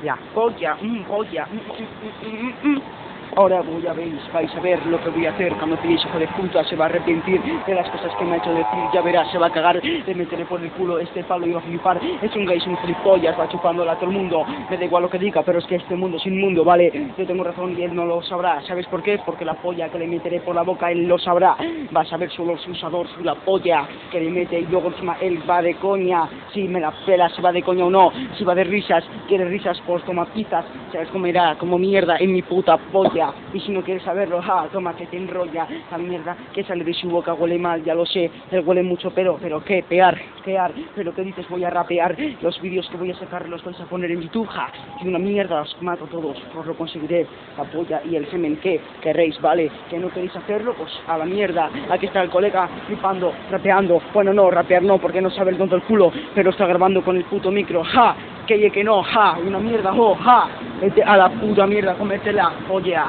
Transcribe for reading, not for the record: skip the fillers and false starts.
la polla, polla. Ahora vais a ver lo que voy a hacer cuando pilléis, hijo de puta, se va a arrepentir de las cosas que me ha hecho decir, ya verás, se va a cagar, le meteré por el culo este palo y va a flipar, es un gay, es un gilipollas, va chupándola a todo el mundo, me da igual lo que diga, pero es que este mundo es inmundo, ¿vale? Yo tengo razón y él no lo sabrá, ¿sabes por qué? Porque la polla que le meteré por la boca él lo sabrá, va a saber solo su usador, su la polla que le mete y luego encima él va de coña, si me la pela, si va de coña o no, si va de risas, quiere risas, pues toma pizzas, ¿sabes cómo irá? Como mierda en mi puta polla. Y si no quieres saberlo, toma que te enrolla la mierda que sale de su boca, huele mal, ya lo sé, él huele mucho, pero qué, pear, pero qué dices, voy a rapear, los vídeos que voy a sacar los vais a poner en YouTube, y una mierda, os mato a todos, os lo conseguiré, la polla y el semen, que queréis, ¿vale? Que no queréis hacerlo, pues a la mierda, aquí está el colega flipando, rapeando, bueno no, rapear no, porque no sabe el tonto el culo, pero está grabando con el puto micro, que no, una mierda, vete a la puta mierda, cómetela, polla.